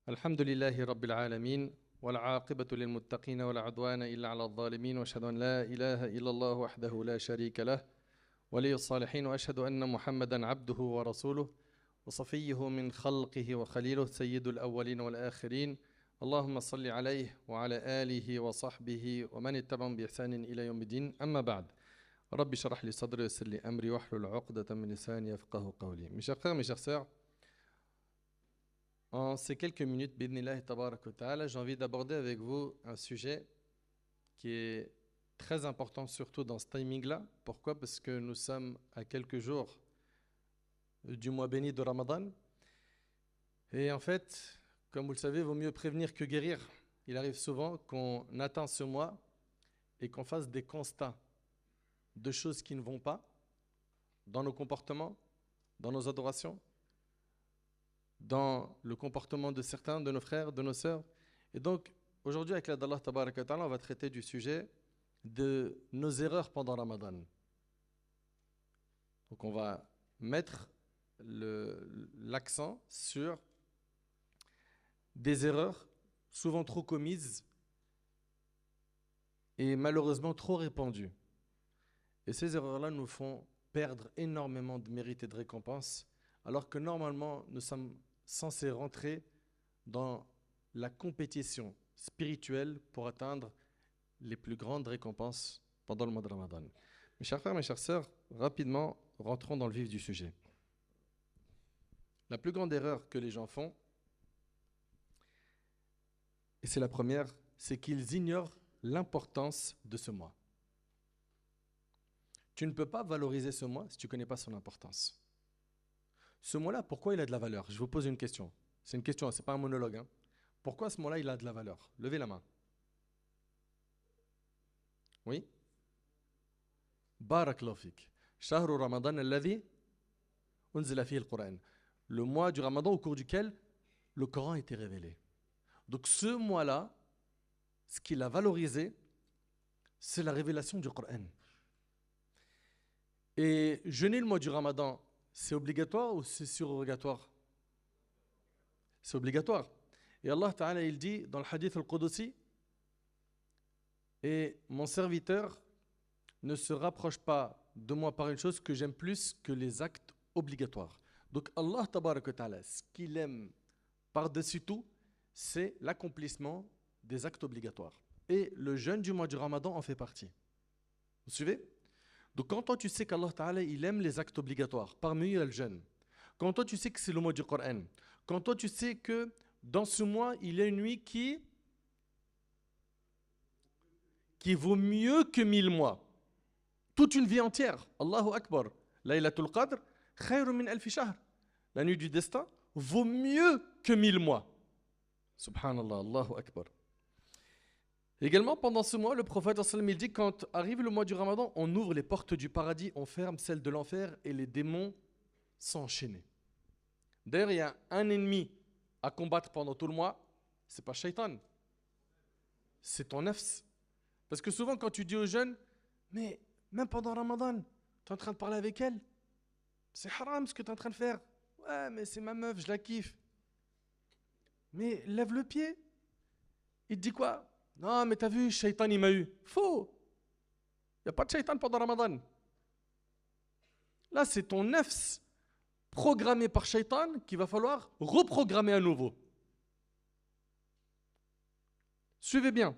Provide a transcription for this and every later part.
الحمد لله رب العالمين والعاقبة للمتقين ولا عدوان إلا على الظالمين وأشهد أن لا إله إلا الله وحده لا شريك له ولي الصالحين وأشهد أن محمدا عبده ورسوله وصفيه من خلقه وخليله سيد الأولين والآخرين اللهم صل عليه وعلى آله وصحبه ومن اتبعهم بإحسان إلى يوم الدين أما بعد رب اشرح لي صدري ويسر لي أمري واحلل عقدة من لساني يفقهوا قولي. Mes chers frères, mes chères sœurs, en ces quelques minutes, bidnillahi tabarak wa ta'ala, j'ai envie d'aborder avec vous un sujet qui est très important, surtout dans ce timing-là. Pourquoi? Parce que nous sommes à quelques jours du mois béni de Ramadan. Et en fait, comme vous le savez, il vaut mieux prévenir que guérir. Il arrive souvent qu'on atteint ce mois et qu'on fasse des constats de choses qui ne vont pas dans nos comportements, dans nos adorations, dans le comportement de certains de nos frères, de nos sœurs. Et donc, aujourd'hui, avec l'aide d'Allah Tabaraka wa Ta'ala, on va traiter du sujet de nos erreurs pendant Ramadan. Donc, on va mettre l'accent sur des erreurs souvent trop commises et malheureusement trop répandues. Et ces erreurs-là nous font perdre énormément de mérite et de récompense, alors que normalement, nous sommes censés rentrer dans la compétition spirituelle pour atteindre les plus grandes récompenses pendant le mois de Ramadan. Mes chers frères, mes chères sœurs, rapidement, rentrons dans le vif du sujet. La plus grande erreur que les gens font, et c'est la première, c'est qu'ils ignorent l'importance de ce mois. Tu ne peux pas valoriser ce mois si tu ne connais pas son importance. Ce mois-là, pourquoi il a de la valeur? Je vous pose une question. C'est une question, ce n'est pas un monologue. Hein. Pourquoi ce mois-là, il a de la valeur? Levez la main. Oui? Barakallahu fik. Shahru Ramadan alladhi unzila fihi al-Qur'an. Le mois du Ramadan au cours duquel le Coran a été révélé. Donc ce mois-là, ce qu'il a valorisé, c'est la révélation du Coran. Et jeûner le mois du Ramadan, c'est obligatoire ou c'est surrogatoire? C'est obligatoire. Et Allah Ta'ala, il dit dans le hadith al-Qudusi, et mon serviteur ne se rapproche pas de moi par une chose que j'aime plus que les actes obligatoires. Donc Allah Ta'ala, ce qu'il aime par-dessus tout, c'est l'accomplissement des actes obligatoires. Et le jeûne du mois du Ramadan en fait partie. Vous suivez? Donc quand toi tu sais qu'Allah Ta'ala il aime les actes obligatoires, parmi eux il y a le jeûne. Quand toi tu sais que c'est le mois du Coran. Quand toi tu sais que dans ce mois il y a une nuit qui vaut mieux que 1000 mois. Toute une vie entière. Allahu Akbar. Laylatul Qadr, khayrun min alfi shahr. La nuit du destin vaut mieux que 1000 mois. Subhanallah, Allahu Akbar. Également, pendant ce mois, le prophète il dit quand arrive le mois du Ramadan, on ouvre les portes du paradis, on ferme celles de l'enfer et les démons sont enchaînés. D'ailleurs, il y a un ennemi à combattre pendant tout le mois, c'est pas Shaitan, c'est ton nafs. Parce que souvent, quand tu dis aux jeunes, mais même pendant Ramadan, tu es en train de parler avec elle, c'est haram ce que tu es en train de faire. Ouais, mais c'est ma meuf, je la kiffe. Mais lève le pied. Il te dit quoi? Non, mais t'as vu, Shaitan, il m'a eu. Faux. Il n'y a pas de Shaitan pendant Ramadan. Là, c'est ton nafs programmé par Shaitan qu'il va falloir reprogrammer à nouveau. Suivez bien.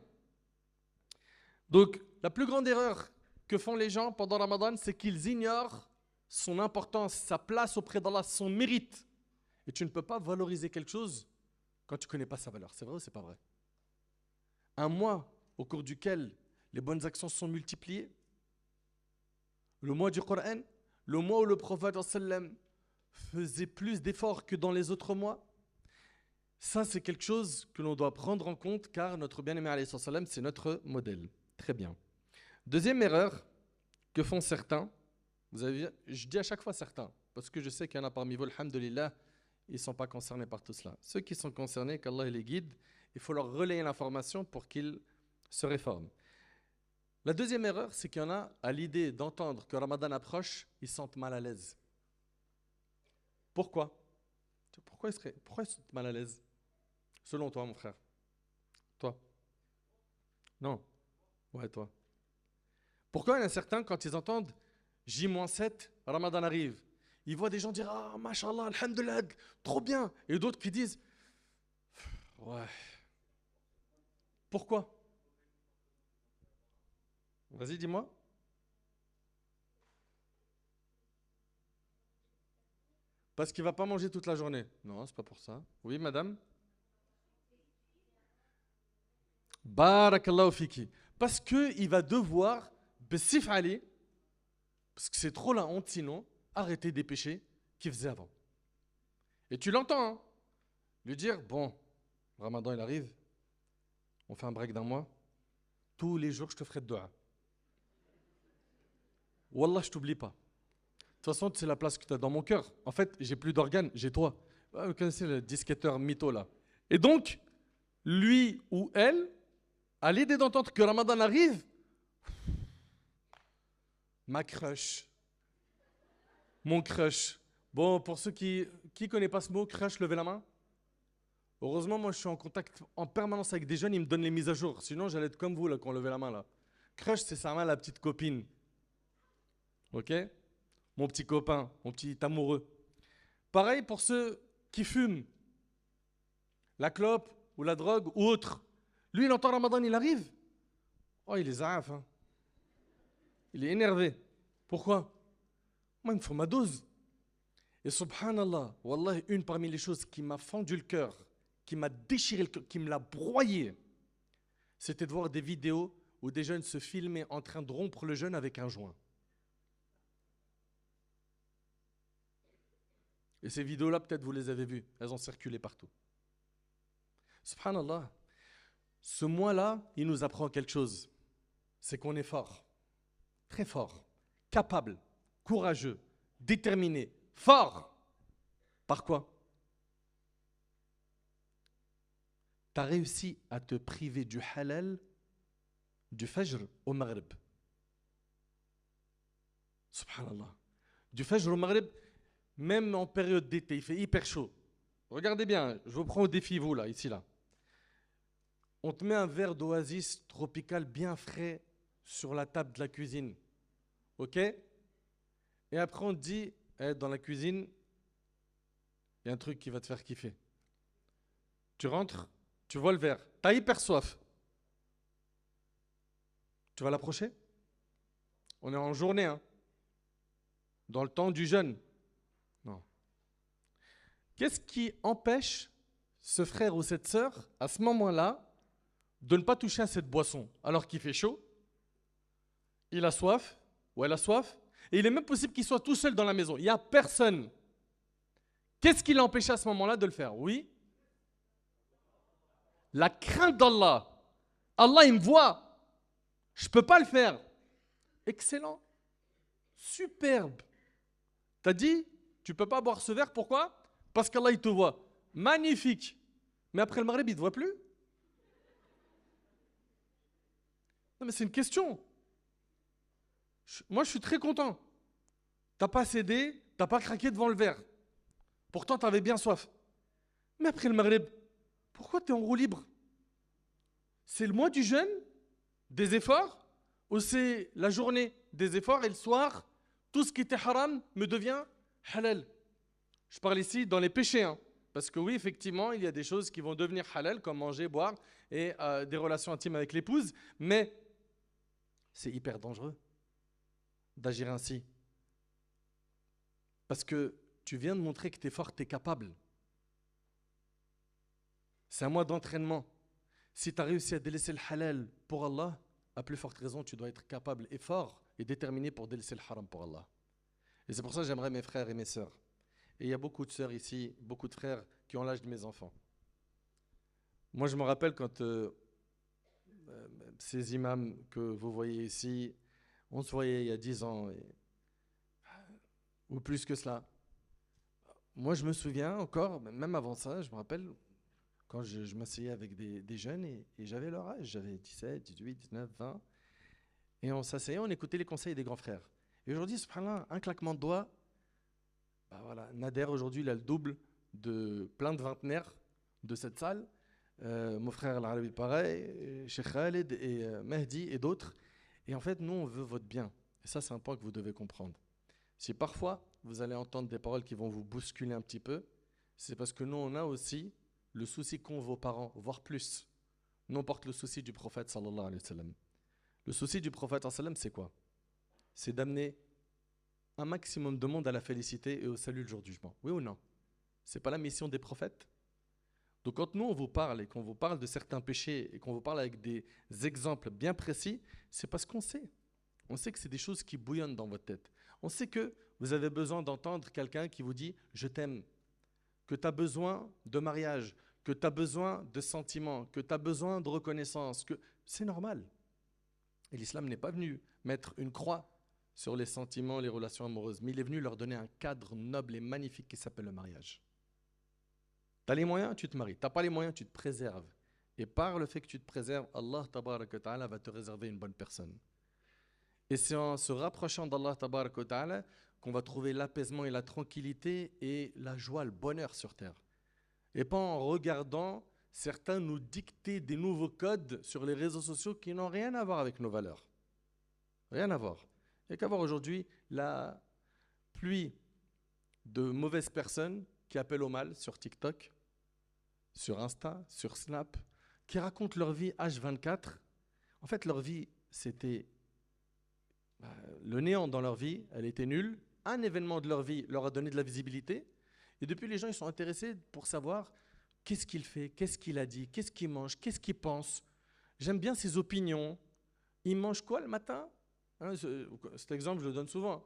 Donc, la plus grande erreur que font les gens pendant Ramadan, c'est qu'ils ignorent son importance, sa place auprès d'Allah, son mérite. Et tu ne peux pas valoriser quelque chose quand tu ne connais pas sa valeur. C'est vrai ou c'est pas vrai? Un mois au cours duquel les bonnes actions sont multipliées, le mois du Coran, le mois où le prophète sallam faisait plus d'efforts que dans les autres mois, ça c'est quelque chose que l'on doit prendre en compte car notre bien-aimé alayhi sallam c'est notre modèle. Très bien. Deuxième erreur que font certains, vous avez, je dis à chaque fois certains, parce que je sais qu'il y en a parmi vous, alhamdulillah, ils ne sont pas concernés par tout cela. Ceux qui sont concernés, qu'Allah les guide, il faut leur relayer l'information pour qu'ils se réforment. La deuxième erreur, c'est qu'il y en a, à l'idée d'entendre que Ramadan approche, ils se sentent mal à l'aise. Pourquoi? Pourquoi ils se sentent mal à l'aise? Selon toi, mon frère. Toi. Non. Ouais, toi. Pourquoi il y en a certains, quand ils entendent J-7, Ramadan arrive, ils voient des gens dire ah, mashallah, alhamdulillah, trop bien. Et d'autres qui disent ouais. Pourquoi? Vas-y, dis-moi. Parce qu'il ne va pas manger toute la journée. Non, c'est pas pour ça. Oui, madame? Barakallahu fiki. Parce qu'il va devoir, bessif ali, parce que c'est trop la honte sinon, arrêter des péchés qu'il faisait avant. Et tu l'entends, hein? Lui dire, bon, Ramadan il arrive, on fait un break d'un mois, tous les jours je te ferai de dua. Wallah, je t'oublie pas. De toute façon, c'est la place que tu as dans mon cœur. En fait, j'ai plus d'organes, j'ai toi. Vous connaissez le disquetteur mytho là. Et donc, lui ou elle, à l'idée d'entendre que Ramadan arrive, ma crush, mon crush. Bon, pour ceux qui connaissent pas ce mot, crush, levez la main. Heureusement, moi, je suis en contact en permanence avec des jeunes, ils me donnent les mises à jour. Sinon, j'allais être comme vous, là, quand on levait la main, là. Crush, c'est sa main, la petite copine. Ok? Mon petit copain, mon petit amoureux. Pareil pour ceux qui fument la clope ou la drogue ou autre. Lui, il entend Ramadan, il arrive. Oh, il est zaaf, hein. Il est énervé. Pourquoi? Moi, il me faut ma dose. Et subhanallah, wallah, une parmi les choses qui m'a fendu le cœur, qui m'a déchiré le cœur, qui me l'a broyé, c'était de voir des vidéos où des jeunes se filmaient en train de rompre le jeûne avec un joint. Et ces vidéos-là, peut-être vous les avez vues, elles ont circulé partout. Subhanallah, ce mois-là, il nous apprend quelque chose. C'est qu'on est fort, très fort, capable, courageux, déterminé, fort. Par quoi? Tu as réussi à te priver du halal, du fajr au maghrib. Subhanallah. Du fajr au maghrib, même en période d'été, il fait hyper chaud. Regardez bien, je vous prends au défi, vous là, ici là. On te met un verre d'oasis tropical bien frais sur la table de la cuisine. Ok? Et après on te dit, dans la cuisine, il y a un truc qui va te faire kiffer. Tu rentres, tu vois le verre, t'as hyper soif. Tu vas l'approcher? On est en journée, hein? Dans le temps du jeûne. Non. Qu'est-ce qui empêche ce frère ou cette sœur, à ce moment-là, de ne pas toucher à cette boisson alors qu'il fait chaud? Il a soif, ou elle a soif, et il est même possible qu'il soit tout seul dans la maison. Il n'y a personne. Qu'est-ce qui l'a empêché à ce moment-là de le faire? Oui? La crainte d'Allah. Allah, il me voit. Je ne peux pas le faire. Excellent. Superbe. T'as dit, tu ne peux pas boire ce verre, pourquoi? Parce qu'Allah, il te voit. Magnifique. Mais après le maghrib, il ne te voit plus? Non, mais c'est une question. Moi, je suis très content. Tu n'as pas cédé, tu n'as pas craqué devant le verre. Pourtant, tu avais bien soif. Mais après le maghrib, pourquoi tu es en roue libre? C'est le mois du jeûne, des efforts, ou c'est la journée des efforts et le soir, tout ce qui était haram me devient halal? Je parle ici dans les péchés, hein, parce que oui, effectivement, il y a des choses qui vont devenir halal, comme manger, boire et des relations intimes avec l'épouse, mais c'est hyper dangereux d'agir ainsi. Parce que tu viens de montrer que tu es fort, tu es capable. C'est un mois d'entraînement. Si tu as réussi à délaisser le halal pour Allah, à plus forte raison, tu dois être capable et fort et déterminé pour délaisser le haram pour Allah. Et c'est pour ça que j'aimerais mes frères et mes sœurs. Et il y a beaucoup de sœurs ici, beaucoup de frères qui ont l'âge de mes enfants. Moi, je me rappelle quand ces imams que vous voyez ici, on se voyait il y a 10 ans, ou plus que cela. Moi, je me souviens encore, même avant ça, je me rappelle, quand je m'asseyais avec des jeunes et j'avais leur âge, j'avais 17, 18, 19, 20, et on s'asseyait, on écoutait les conseils des grands frères. Et aujourd'hui, subhanallah, un claquement de doigts, bah voilà, Nader aujourd'hui, il a le double de plein de vingtenaires de cette salle. mon frère Al-Arabi pareil, Cheikh Khaled et Mehdi et d'autres. Et en fait, nous, on veut votre bien. Et ça, c'est un point que vous devez comprendre. Si parfois, vous allez entendre des paroles qui vont vous bousculer un petit peu, c'est parce que nous, on a aussi le souci qu'ont vos parents, voire plus. Nous, on porte le souci du prophète, sallallahu alayhi wa sallam. Le souci du prophète, sallallahu alayhi wa sallam, c'est quoi? C'est d'amener un maximum de monde à la félicité et au salut le jour du jugement. Oui ou non? C'est pas la mission des prophètes? Donc quand nous on vous parle et qu'on vous parle de certains péchés et qu'on vous parle avec des exemples bien précis, c'est parce qu'on sait. On sait que c'est des choses qui bouillonnent dans votre tête. On sait que vous avez besoin d'entendre quelqu'un qui vous dit « je t'aime », que tu as besoin de mariage, que tu as besoin de sentiments, que tu as besoin de reconnaissance, que c'est normal. Et l'islam n'est pas venu mettre une croix sur les sentiments, les relations amoureuses, mais il est venu leur donner un cadre noble et magnifique qui s'appelle le mariage. Tu as les moyens, tu te maries. Tu n'as pas les moyens, tu te préserves. Et par le fait que tu te préserves, Allah tabaraka wa ta'ala va te réserver une bonne personne. Et c'est en se rapprochant d'Allah tabaraka wa ta'ala qu'on va trouver l'apaisement et la tranquillité et la joie, le bonheur sur terre. Et pas en regardant certains nous dicter des nouveaux codes sur les réseaux sociaux qui n'ont rien à voir avec nos valeurs. Rien à voir. Il n'y a qu'à voir aujourd'hui la pluie de mauvaises personnes qui appellent au mal sur TikTok, sur Insta, sur Snap, qui racontent leur vie H24. En fait, leur vie, c'était le néant dans leur vie, elle était nulle. Un événement de leur vie leur a donné de la visibilité. Et depuis, les gens ils sont intéressés pour savoir qu'est-ce qu'il fait, qu'est-ce qu'il a dit, qu'est-ce qu'il mange, qu'est-ce qu'il pense. J'aime bien ses opinions. Il mange quoi le matin? Hein, cet exemple, je le donne souvent.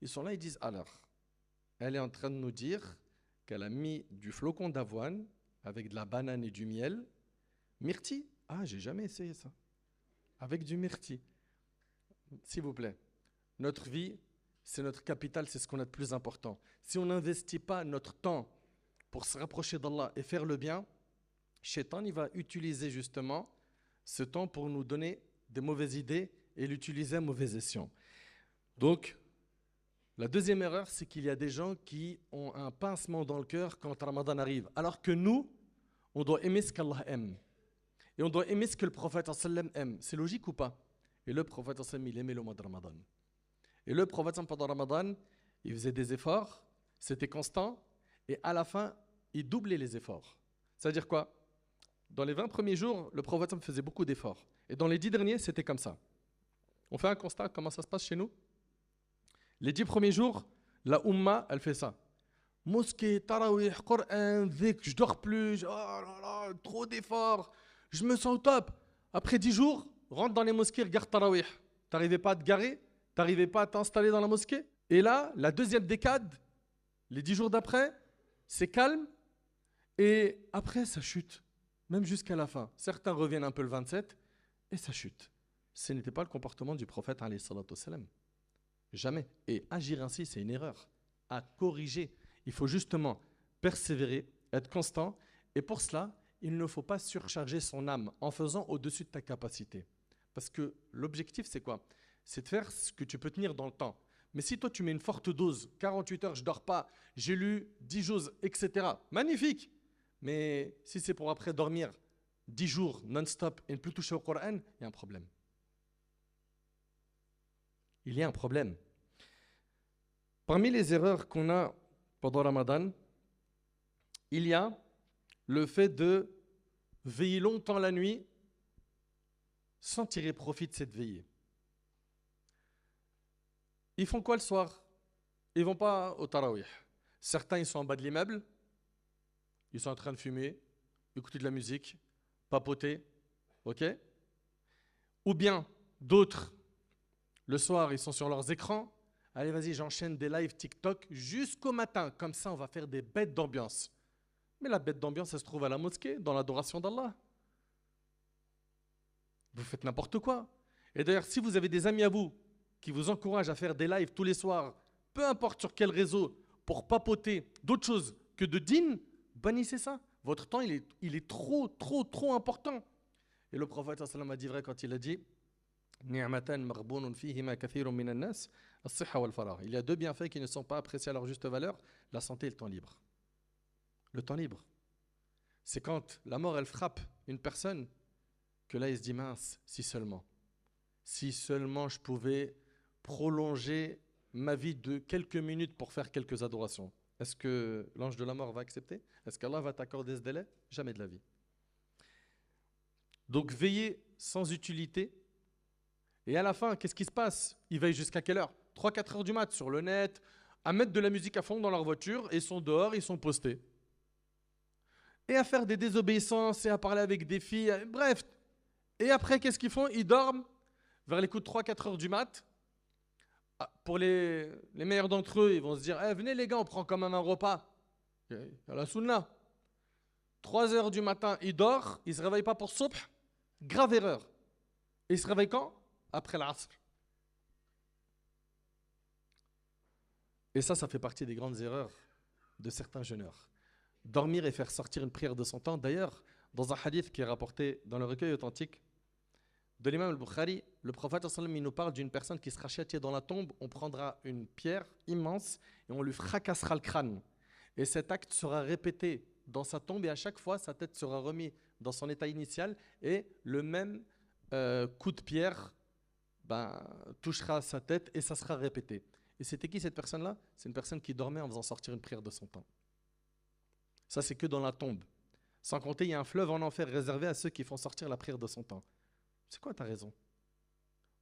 Ils sont là, ils disent, alors, elle est en train de nous dire qu'elle a mis du flocon d'avoine avec de la banane et du miel. Myrtille? Ah, j'ai jamais essayé ça. Avec du myrtille. S'il vous plaît, notre vie, c'est notre capital, c'est ce qu'on a de plus important. Si on n'investit pas notre temps pour se rapprocher d'Allah et faire le bien, Shaitan, il va utiliser justement ce temps pour nous donner des mauvaises idées et l'utiliser à mauvais escient. Donc, la deuxième erreur, c'est qu'il y a des gens qui ont un pincement dans le cœur quand Ramadan arrive. Alors que nous, on doit aimer ce qu'Allah aime. Et on doit aimer ce que le prophète sallam aime. C'est logique ou pas? Et le prophète sallam, il aimait le mois de Ramadan. Et le prophète sallam, pendant Ramadan, il faisait des efforts, c'était constant, et à la fin, il doublait les efforts. C'est-à-dire quoi? Dans les 20 premiers jours, le prophète sallam faisait beaucoup d'efforts. Et dans les 10 derniers, c'était comme ça. On fait un constat, comment ça se passe chez nous? Les 10 premiers jours, la Ummah, elle fait ça. Mosquée, tarawih, Coran, dhikr, je dors plus, oh là là, trop d'efforts, je me sens au top. Après 10 jours, rentre dans les mosquées, regarde tarawih. T'arrivais pas à te garer? T'arrivais pas à t'installer dans la mosquée? Et là, la deuxième décade, les 10 jours d'après, c'est calme. Et après, ça chute, même jusqu'à la fin. Certains reviennent un peu le 27 et ça chute. Ce n'était pas le comportement du prophète, alayhi salatu wassalam. Jamais. Et agir ainsi, c'est une erreur. À corriger. Il faut justement persévérer, être constant. Et pour cela, il ne faut pas surcharger son âme en faisant au-dessus de ta capacité. Parce que l'objectif, c'est quoi? C'est de faire ce que tu peux tenir dans le temps. Mais si toi, tu mets une forte dose, 48 heures, je ne dors pas, j'ai lu 10 choses, etc. Magnifique. Mais si c'est pour après dormir 10 jours non-stop et ne plus toucher au Coran, il y a un problème. Il y a un problème. Parmi les erreurs qu'on a pendant Ramadan, il y a le fait de veiller longtemps la nuit sans tirer profit de cette veillée. Ils font quoi le soir? Ils ne vont pas au tarawih. Certains, ils sont en bas de l'immeuble, ils sont en train de fumer, écouter de la musique, papoter, ok? Ou bien d'autres, le soir, ils sont sur leurs écrans. Allez, vas-y, j'enchaîne des lives TikTok jusqu'au matin. Comme ça, on va faire des bêtes d'ambiance. Mais la bête d'ambiance, elle se trouve à la mosquée, dans l'adoration d'Allah. Vous faites n'importe quoi. Et d'ailleurs, si vous avez des amis à vous qui vous encouragent à faire des lives tous les soirs, peu importe sur quel réseau, pour papoter d'autres choses que de din, bannissez ça. Votre temps, il est trop, trop, trop important. Et le prophète sallallahu alayhi wa sallam a dit vrai quand il a dit il y a deux bienfaits qui ne sont pas appréciés à leur juste valeur, la santé et le temps libre. Le temps libre. C'est quand la mort, elle frappe une personne, que là, il se dit, mince, si seulement je pouvais prolonger ma vie de quelques minutes pour faire quelques adorations. Est-ce que l'ange de la mort va accepter? Est-ce qu'Allah va t'accorder ce délai? Jamais de la vie. Donc veiller sans utilité. Et à la fin, qu'est-ce qui se passe? Ils veillent jusqu'à quelle heure? 3-4 heures du mat sur le net, à mettre de la musique à fond dans leur voiture, et ils sont dehors, ils sont postés. Et à faire des désobéissances, et à parler avec des filles, bref. Et après, qu'est-ce qu'ils font? Ils dorment vers les coups de 3-4 heures du mat. Pour les meilleurs d'entre eux, ils vont se dire, venez les gars, on prend quand même un repas. À la sunna. 3 heures du matin, il dort, il ne se réveille pas pour subh. Grave erreur. Et il se réveille quand? Après l'asr. Et ça fait partie des grandes erreurs de certains jeûneurs. Dormir et faire sortir une prière de son temps. D'ailleurs, dans un hadith qui est rapporté dans le recueil authentique de l'imam al-Bukhari, le prophète sallam, il nous parle d'une personne qui sera châtiée dans la tombe. On prendra une pierre immense et on lui fracassera le crâne. Et cet acte sera répété dans sa tombe et à chaque fois, sa tête sera remise dans son état initial et le même coup de pierre touchera sa tête et ça sera répété. Et c'était qui cette personne-là? C'est une personne qui dormait en faisant sortir une prière de son temps. Ça, c'est que dans la tombe. Sans compter, il y a un fleuve en enfer réservé à ceux qui font sortir la prière de son temps. C'est quoi ta raison?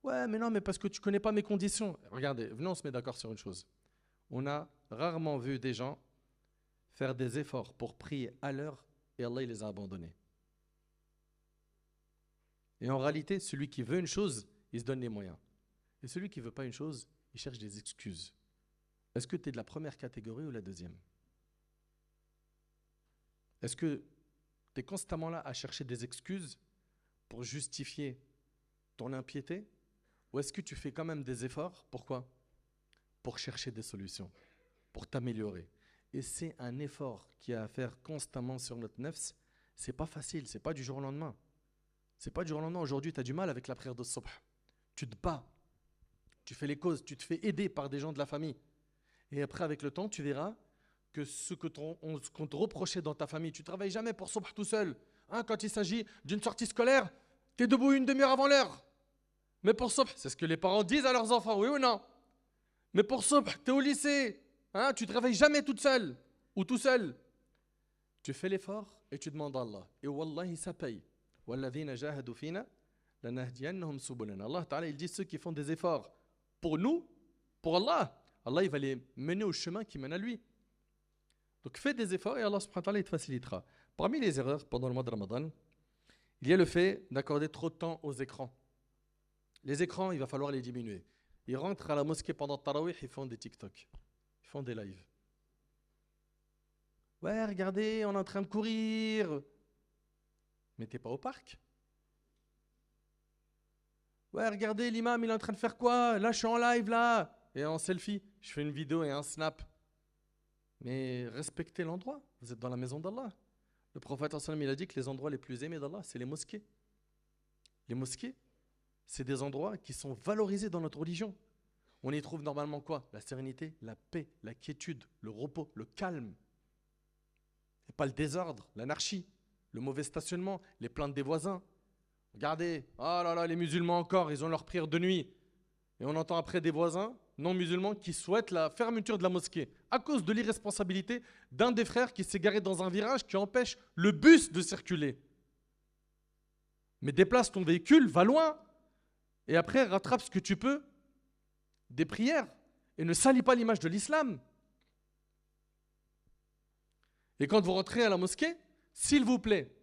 Ouais, mais non, mais parce que tu ne connais pas mes conditions. Regardez, venez, on se met d'accord sur une chose. On a rarement vu des gens faire des efforts pour prier à l'heure et Allah il les a abandonnés. Et en réalité, celui qui veut une chose, il se donne les moyens. Et celui qui ne veut pas une chose, il cherche des excuses. Est-ce que tu es de la première catégorie ou la deuxième? Est-ce que tu es constamment là à chercher des excuses pour justifier ton impiété? Ou est-ce que tu fais quand même des efforts? Pourquoi? Pour chercher des solutions, pour t'améliorer. Et c'est un effort qui a à faire constamment sur notre nefs. C'est pas facile, c'est pas du jour au lendemain. C'est pas du jour au lendemain. Aujourd'hui, tu as du mal avec la prière de subh. Tu te bats, tu fais les causes, tu te fais aider par des gens de la famille. Et après, avec le temps, tu verras que ce qu'on te reprochait dans ta famille, tu ne travailles jamais pour subh tout seul. Quand il s'agit d'une sortie scolaire, tu es debout une demi-heure avant l'heure. Mais pour subh, c'est ce que les parents disent à leurs enfants, oui ou non? Mais pour subh, tu es au lycée, tu ne te réveilles jamais toute seule ou tout seul. Tu fais l'effort et tu demandes à Allah. Et wallahi, ça paye. وَالَّذِينَ جَاهَدُوا فِينَا لَنَهْدِيَنَّهُمْ سُبُلَنَا. Allah Ta'ala, il dit ceux qui font des efforts pour nous, pour Allah, Allah il va les mener au chemin qui mène à lui. Donc fais des efforts et Allah subhanahu wa ta'ala il te facilitera. Parmi les erreurs pendant le mois de Ramadan, il y a le fait d'accorder trop de temps aux écrans. Les écrans, il va falloir les diminuer. Ils rentrent à la mosquée pendant le tarawih, ils font des TikTok, ils font des lives. Ouais, regardez, on est en train de courir. Mais t'es pas au parc. Ouais, regardez, l'imam, il est en train de faire quoi? Là, je suis en live, là. Et en selfie, je fais une vidéo et un snap. Mais respectez l'endroit. Vous êtes dans la maison d'Allah. Le prophète il a dit que les endroits les plus aimés d'Allah, c'est les mosquées. Les mosquées, c'est des endroits qui sont valorisés dans notre religion. On y trouve normalement quoi? La sérénité, la paix, la quiétude, le repos, le calme. Et pas le désordre, l'anarchie, le mauvais stationnement, les plaintes des voisins. Regardez, oh là là, les musulmans encore, ils ont leur prière de nuit. Et on entend après des voisins non musulmans qui souhaitent la fermeture de la mosquée à cause de l'irresponsabilité d'un des frères qui s'est garé dans un virage qui empêche le bus de circuler. Mais déplace ton véhicule, va loin, et après rattrape ce que tu peux des prières et ne salis pas l'image de l'islam. Et quand vous rentrez à la mosquée, s'il vous plaît,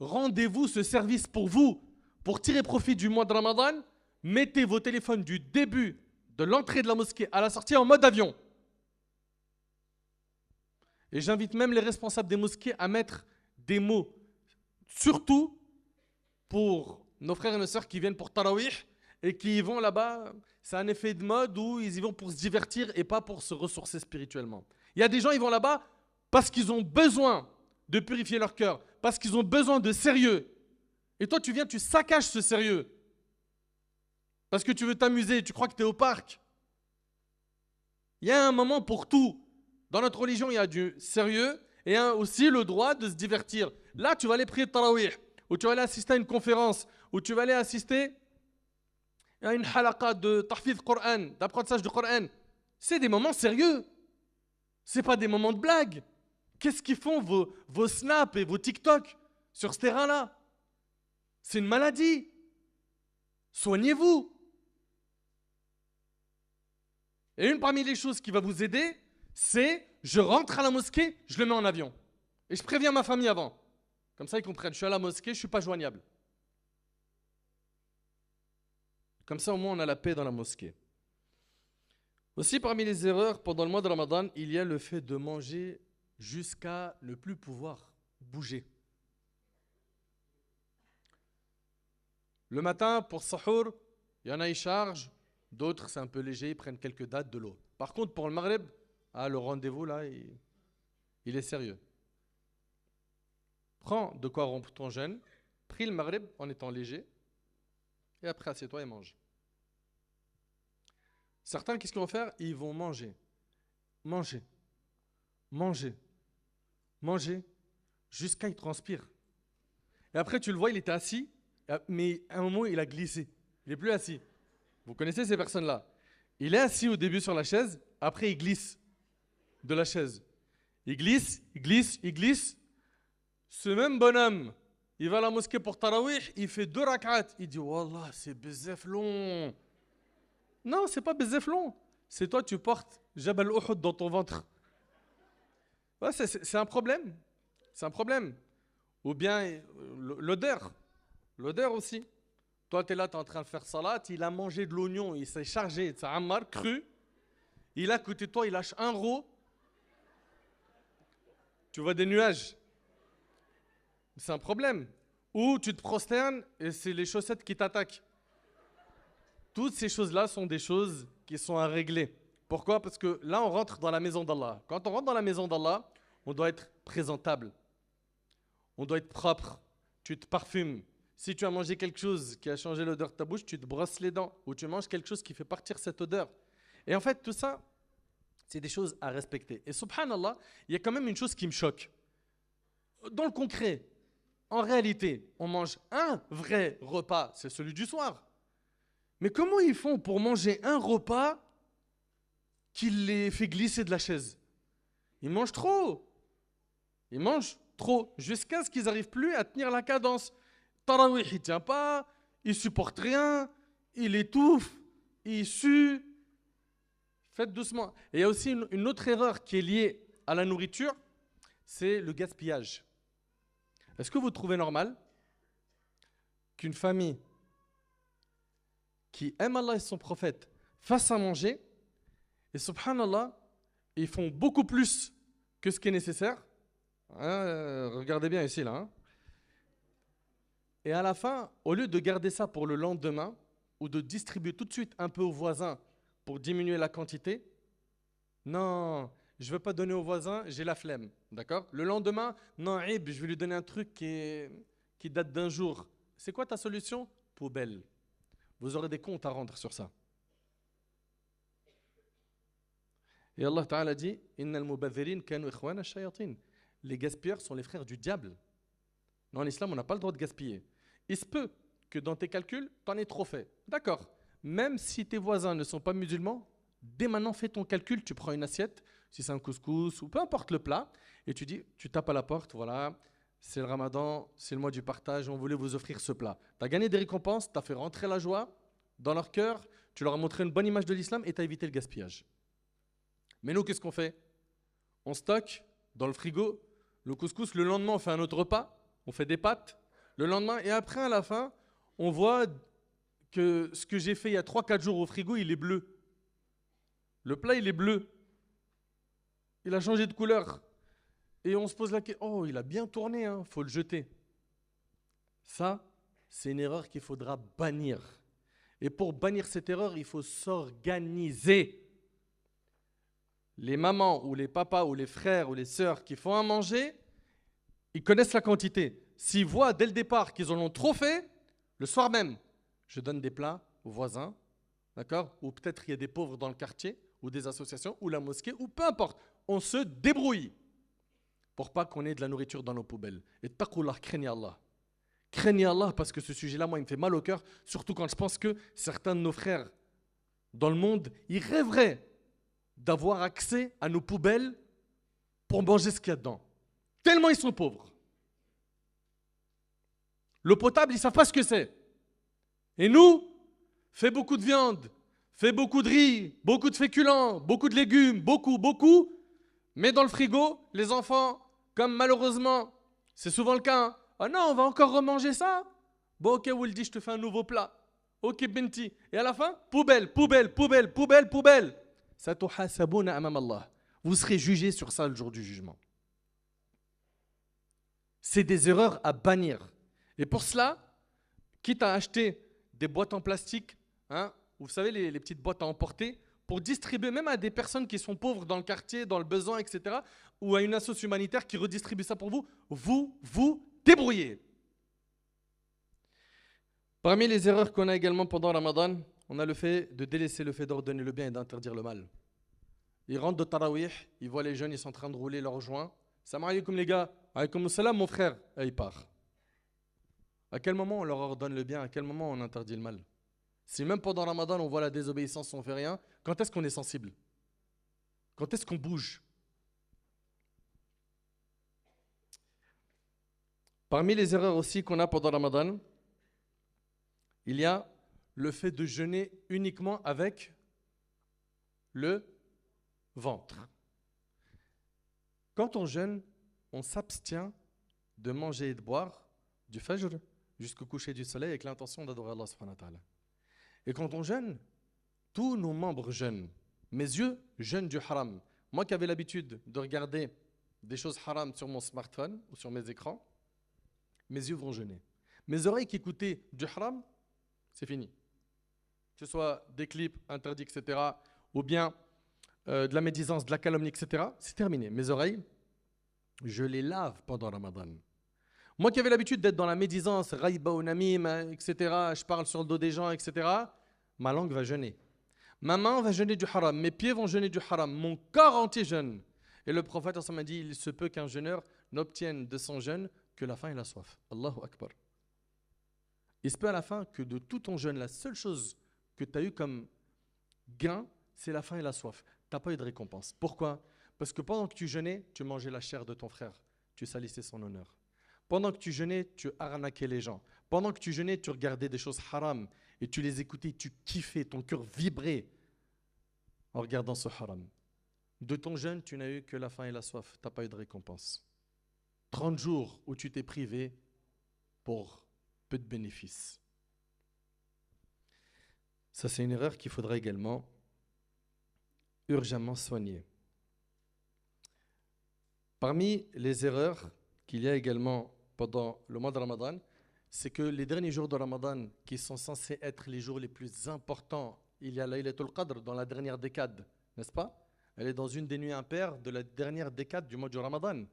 rendez-vous ce service pour vous, pour tirer profit du mois de Ramadan. Mettez vos téléphones du début de l'entrée de la mosquée à la sortie en mode avion. Et j'invite même les responsables des mosquées à mettre des mots, surtout pour nos frères et nos sœurs qui viennent pour Tarawih et qui y vont là-bas. C'est un effet de mode où ils y vont pour se divertir et pas pour se ressourcer spirituellement. Il y a des gens, ils vont là-bas parce qu'ils ont besoin de purifier leur cœur, parce qu'ils ont besoin de sérieux. Et toi, tu viens, tu saccages ce sérieux. Parce que tu veux t'amuser, tu crois que tu es au parc. Il y a un moment pour tout. Dans notre religion, il y a du sérieux et aussi le droit de se divertir. Là, tu vas aller prier le tarawih, ou tu vas aller assister à une conférence, ou tu vas aller assister à une halaqa de tahfidh Coran, d'apprentissage du Coran. C'est des moments sérieux. C'est pas des moments de blague. Qu'est-ce qu'ils font vos snaps et vos TikTok sur ce terrain-là? C'est une maladie. Soignez-vous. Et une parmi les choses qui va vous aider, c'est je rentre à la mosquée, je le mets en avion. Et je préviens ma famille avant. Comme ça, ils comprennent. Je suis à la mosquée, je ne suis pas joignable. Comme ça, au moins, on a la paix dans la mosquée. Aussi, parmi les erreurs, pendant le mois de Ramadan, il y a le fait de manger jusqu'à ne plus pouvoir bouger. Le matin, pour Sahour, il y en a, ils chargent. D'autres, c'est un peu léger, ils prennent quelques dates de l'eau. Par contre, pour le Maghreb, le rendez-vous, là, il est sérieux. Prends de quoi rompre ton jeûne, prie le Maghreb en étant léger, et après, assieds-toi et mange. Certains, qu'est-ce qu'ils vont faire? Ils vont manger, manger, manger, manger, jusqu'à il transpire. Et après, tu le vois, il était assis, mais à un moment, il a glissé. Il n'est plus assis. Vous connaissez ces personnes-là? Il est assis au début sur la chaise, après, il glisse de la chaise. Il glisse, il glisse, il glisse. Ce même bonhomme, il va à la mosquée pour Tarawih, il fait 2 rak'at. Il dit, Wallah, c'est bezef long. Non, c'est pas bezef long. C'est toi, tu portes Jabal Uhud dans ton ventre. Ouais, c'est un problème. C'est un problème. Ou bien l'odeur. L'odeur aussi. Toi, tu es là, tu es en train de faire salat, il a mangé de l'oignon, il s'est chargé de sa ammar cru. Il est à côté de toi, il lâche un roux. Tu vois des nuages. C'est un problème. Ou tu te prosternes et c'est les chaussettes qui t'attaquent. Toutes ces choses-là sont des choses qui sont à régler. Pourquoi? Parce que là, on rentre dans la maison d'Allah. Quand on rentre dans la maison d'Allah, on doit être présentable. On doit être propre. Tu te parfumes. Si tu as mangé quelque chose qui a changé l'odeur de ta bouche, tu te brosses les dents. Ou tu manges quelque chose qui fait partir cette odeur. Et en fait, tout ça, c'est des choses à respecter. Et subhanallah, il y a quand même une chose qui me choque. Dans le concret, en réalité, on mange un vrai repas, c'est celui du soir. Mais comment ils font pour manger un repas qui les fait glisser de la chaise? Ils mangent trop. Ils mangent trop, jusqu'à ce qu'ils n'arrivent plus à tenir la cadence. Tarawih, il ne tient pas, il ne supporte rien, il étouffe, il sue. Faites doucement. Et il y a aussi une autre erreur qui est liée à la nourriture, c'est le gaspillage. Est-ce que vous trouvez normal qu'une famille qui aime Allah et son prophète fasse à manger et subhanallah, ils font beaucoup plus que ce qui est nécessaire? Regardez bien ici, là. Hein. Et à la fin, au lieu de garder ça pour le lendemain ou de distribuer tout de suite un peu aux voisins pour diminuer la quantité, non, je ne veux pas donner aux voisins, j'ai la flemme. D'accord? Le lendemain, non, je vais lui donner un truc qui date d'un jour. C'est quoi ta solution? Poubelle. Vous aurez des comptes à rendre sur ça. Et Allah Ta'ala dit Innal mubadhirin kanu ikhwana ash-shayatin. Les gaspilleurs sont les frères du diable. Non, en islam, on n'a pas le droit de gaspiller. Il se peut que dans tes calculs, tu en aies trop fait. D'accord. Même si tes voisins ne sont pas musulmans, dès maintenant, fais ton calcul, tu prends une assiette, si c'est un couscous ou peu importe le plat, et tu dis, tu tapes à la porte, voilà, c'est le ramadan, c'est le mois du partage, on voulait vous offrir ce plat. Tu as gagné des récompenses, tu as fait rentrer la joie dans leur cœur, tu leur as montré une bonne image de l'islam et tu as évité le gaspillage. Mais nous, qu'est-ce qu'on fait? On stocke dans le frigo le couscous, le lendemain, on fait un autre repas, on fait des pâtes, le lendemain, et après, à la fin, on voit que ce que j'ai fait il y a 3-4 jours au frigo, il est bleu. Le plat, il est bleu. Il a changé de couleur. Et on se pose la question, oh, il a bien tourné, hein, faut le jeter. Ça, c'est une erreur qu'il faudra bannir. Et pour bannir cette erreur, il faut s'organiser. Les mamans ou les papas ou les frères ou les sœurs qui font à manger, ils connaissent la quantité. S'ils voient dès le départ qu'ils en ont trop fait, le soir même, je donne des plats aux voisins, d'accord? Ou peut-être il y a des pauvres dans le quartier, ou des associations, ou la mosquée, ou peu importe. On se débrouille pour pas qu'on ait de la nourriture dans nos poubelles. Et taqullah, craignez Allah. Craignez Allah parce que ce sujet-là, moi, il me fait mal au cœur, surtout quand je pense que certains de nos frères dans le monde, ils rêveraient d'avoir accès à nos poubelles pour manger ce qu'il y a dedans. Tellement ils sont pauvres. L'eau potable, ils ne savent pas ce que c'est. Et nous, fais beaucoup de viande, fais beaucoup de riz, beaucoup de féculents, beaucoup de légumes, beaucoup. Mets dans le frigo, les enfants, comme malheureusement, c'est souvent le cas. Hein. Ah non, on va encore remanger ça. Bon, ok, Wildy, je te fais un nouveau plat. Ok, Benti. Et à la fin, poubelle. Satuhasabuna amam Allah. Vous serez jugés sur ça le jour du jugement. C'est des erreurs à bannir. Et pour cela, quitte à acheter des boîtes en plastique, hein, vous savez, les petites boîtes à emporter, pour distribuer même à des personnes qui sont pauvres dans le quartier, dans le besoin, etc., ou à une association humanitaire qui redistribue ça pour vous, vous débrouillez. Parmi les erreurs qu'on a également pendant Ramadan, on a le fait de délaisser le fait d'ordonner le bien et d'interdire le mal. Ils rentrent de Tarawih, ils voient les jeunes, ils sont en train de rouler leurs joints. Salam alaikum les gars, alaikum salam mon frère, et il part. À quel moment on leur ordonne le bien, à quel moment on interdit le mal? Si même pendant Ramadan on voit la désobéissance, on ne fait rien, quand est-ce qu'on est sensible? Quand est-ce qu'on bouge? Parmi les erreurs aussi qu'on a pendant Ramadan, il y a le fait de jeûner uniquement avec le ventre. Quand on jeûne, on s'abstient de manger et de boire du fajr jusqu'au coucher du soleil avec l'intention d'adorer Allah subhanahu wa ta'ala. Et quand on jeûne, tous nos membres jeûnent. Mes yeux jeûnent du haram. Moi qui avais l'habitude de regarder des choses haram sur mon smartphone ou sur mes écrans, mes yeux vont jeûner. Mes oreilles qui écoutaient du haram, c'est fini. Que ce soit des clips interdits, etc., ou bien de la médisance, de la calomnie, etc., c'est terminé. Mes oreilles, je les lave pendant Ramadan. Moi qui avais l'habitude d'être dans la médisance, raïba ou namim, etc., je parle sur le dos des gens, etc., ma langue va jeûner. Ma main va jeûner du haram, mes pieds vont jeûner du haram, mon corps entier jeûne. Et le prophète m'a dit, il se peut qu'un jeûneur n'obtienne de son jeûne que la faim et la soif. Allahu Akbar. Il se peut à la fin que de tout ton jeûne, la seule chose que tu as eu comme gain, c'est la faim et la soif. Tu n'as pas eu de récompense. Pourquoi? Parce que pendant que tu jeûnais, tu mangeais la chair de ton frère. Tu salissais son honneur. Pendant que tu jeûnais, tu arnaquais les gens. Pendant que tu jeûnais, tu regardais des choses haram et tu les écoutais, tu kiffais, ton cœur vibrait en regardant ce haram. De ton jeûne, tu n'as eu que la faim et la soif. Tu n'as pas eu de récompense. 30 jours où tu t'es privé pour peu de bénéfices. Ça, c'est une erreur qu'il faudra également urgemment soigner. Parmi les erreurs qu'il y a également pendant le mois de Ramadan, c'est que les derniers jours de Ramadan, qui sont censés être les jours les plus importants, il y a Laylatul Qadr dans la dernière décade, n'est-ce pas? Elle est dans une des nuits impaires de la dernière décade du mois du Ramadan.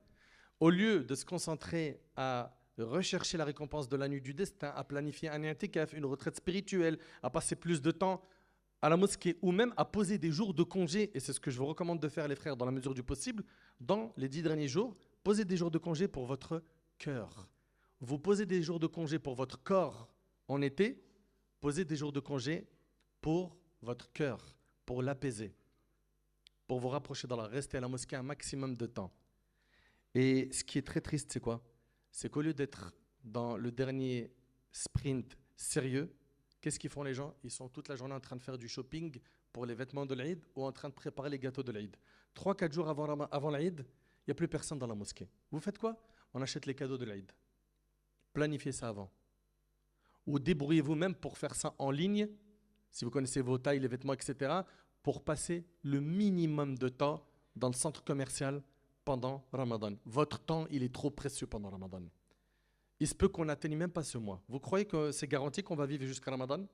Au lieu de se concentrer à rechercher la récompense de la nuit du destin, à planifier un i'tikaf, une retraite spirituelle, à passer plus de temps à la mosquée ou même à poser des jours de congé, et c'est ce que je vous recommande de faire les frères dans la mesure du possible, dans les 10 derniers jours, posez des jours de congé pour votre cœur. Vous posez des jours de congé pour votre corps en été, posez des jours de congé pour votre cœur, pour l'apaiser, pour vous rapprocher d'Allah, rester à la mosquée un maximum de temps. Et ce qui est très triste, c'est quoi? C'est qu'au lieu d'être dans le dernier sprint sérieux, qu'est-ce qu'ils font les gens? Ils sont toute la journée en train de faire du shopping pour les vêtements de l'Aïd ou en train de préparer les gâteaux de l'Aïd. 3-4 jours avant l'Aïd, il n'y a plus personne dans la mosquée. Vous faites quoi? On achète les cadeaux de l'Aïd. Planifiez ça avant. Ou débrouillez-vous même pour faire ça en ligne, si vous connaissez vos tailles, les vêtements, etc., pour passer le minimum de temps dans le centre commercial pendant Ramadan. Votre temps, il est trop précieux pendant Ramadan. Il se peut qu'on n'atteigne même pas ce mois. Vous croyez que c'est garanti qu'on va vivre jusqu'à Ramadan?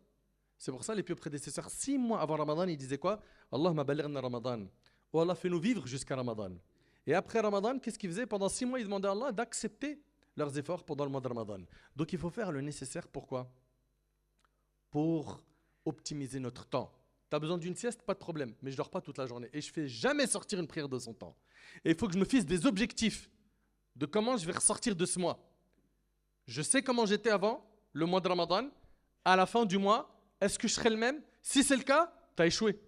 C'est pour ça les pieux prédécesseurs, 6 mois avant Ramadan, ils disaient quoi? Allahumma balighna Ramadan. Oh Allah, fais-nous vivre jusqu'à Ramadan. Et après Ramadan, qu'est-ce qu'ils faisaient? Pendant 6 mois, ils demandaient à Allah d'accepter leurs efforts pendant le mois de Ramadan. Donc il faut faire le nécessaire. Pourquoi? Pour optimiser notre temps. Tu as besoin d'une sieste, pas de problème, mais je ne dors pas toute la journée. Et je ne fais jamais sortir une prière de son temps. Et il faut que je me fixe des objectifs de comment je vais ressortir de ce mois. Je sais comment j'étais avant, le mois de Ramadan. À la fin du mois, est-ce que je serai le même? Si c'est le cas, tu as échoué.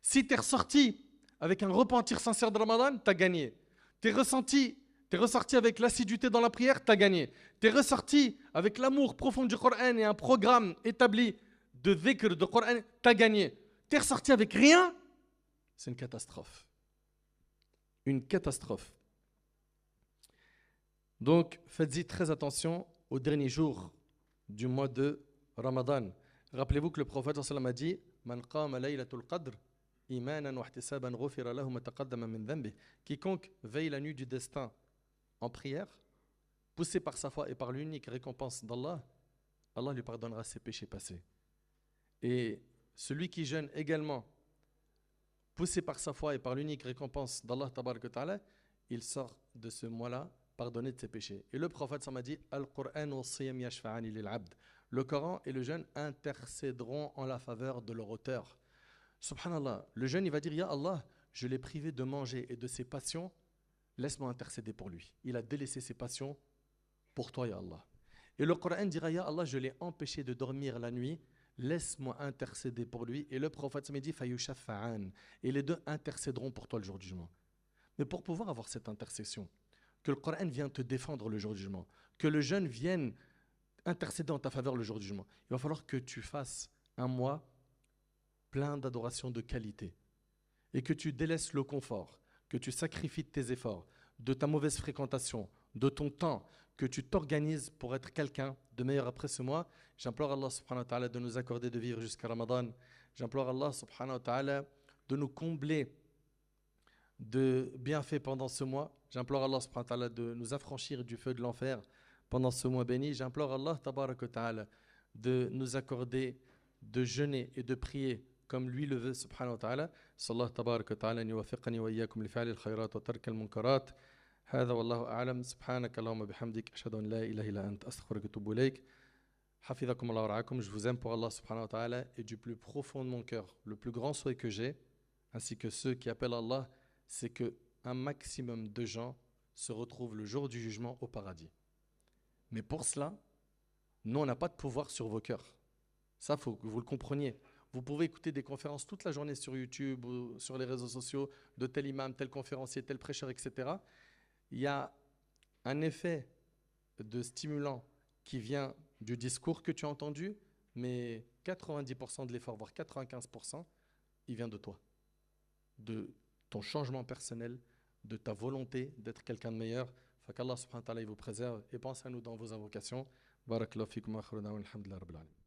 Si tu es ressorti avec un repentir sincère de Ramadan, tu as gagné. Tu es ressorti avec l'assiduité dans la prière, tu as gagné. Tu es ressorti avec l'amour profond du Coran et un programme établi de dhikr, de Coran, tu as gagné. Tu es ressorti avec rien, c'est une catastrophe. Une catastrophe. Donc, faites-y très attention aux derniers jours du mois de Ramadan. Rappelez-vous que le prophète sallallahu alayhi wa sallam a dit Man qama laylatul qadr imanan wa ihtisaban ghufira lahu ma taqaddama min dhanbi. Quiconque veille la nuit du destin en prière, poussé par sa foi et par l'unique récompense d'Allah, Allah lui pardonnera ses péchés passés. Et celui qui jeûne également, poussé par sa foi et par l'unique récompense d'Allah tabaraka wa ta'ala, il sort de ce mois-là pardonné de ses péchés. Et le prophète m'a dit Al-Qur'an wa siyam yashfa'ani lil-'abd. Le Coran et le jeûne intercéderont en la faveur de leur auteur. Subhanallah, le jeûne il va dire Ya Allah, je l'ai privé de manger et de ses passions, laisse-moi intercéder pour lui. Il a délaissé ses passions pour toi, Ya Allah. Et le Coran dira Ya Allah, je l'ai empêché de dormir la nuit, laisse-moi intercéder pour lui. Et le prophète m'a dit Fayushafa'an. Et les deux intercéderont pour toi le jour du jugement. Mais pour pouvoir avoir cette intercession, que le Coran vienne te défendre le jour du jugement, que le jeûne vienne intercéder en ta faveur le jour du jugement, il va falloir que tu fasses un mois plein d'adoration de qualité et que tu délaisses le confort, que tu sacrifies tes efforts, de ta mauvaise fréquentation, de ton temps, que tu t'organises pour être quelqu'un de meilleur après ce mois. J'implore Allah subhanahu wa ta'ala de nous accorder de vivre jusqu'à Ramadan. J'implore Allah subhanahu wa ta'ala de nous combler de bienfaits pendant ce mois. J'implore Allah subhanahu wa ta'ala de nous affranchir du feu de l'enfer pendant ce mois béni. J'implore Allah tabarak wa ta'ala de nous accorder de jeûner et de prier comme lui le veut subhanahu wa ta'ala. Sallallahu tabarak wa ta'ala an yuwaffiqani wa iyyakum li fi'li al-khayrat wa tark al-munkarat. هذا والله أعلم سبحانك اللهم بحمدك أشهد أن لا إله إلا أنت أستغفرك وأتوب إليك حفظكم الله ورعاكم. Je vous aime pour Allah subhanahu wa ta'ala et du plus profond de mon cœur, le plus grand souhait que j'ai, ainsi que ceux qui appellent Allah, c'est qu'un maximum de gens se retrouvent le jour du jugement au paradis. Mais pour cela, nous, on n'a pas de pouvoir sur vos cœurs. Ça, il faut que vous le compreniez. Vous pouvez écouter des conférences toute la journée sur YouTube ou sur les réseaux sociaux de tel imam, tel conférencier, tel prêcheur, etc. Il y a un effet de stimulant qui vient du discours que tu as entendu, mais 90% de l'effort, voire 95%, il vient de toi, de ton changement personnel, de ta volonté d'être quelqu'un de meilleur. Qu'Allah subhanahu wa ta'ala vous préserve et pense à nous dans vos invocations. Barakallahu fikum wa akhiru da'wana alhamdulillahi rabbil alamin.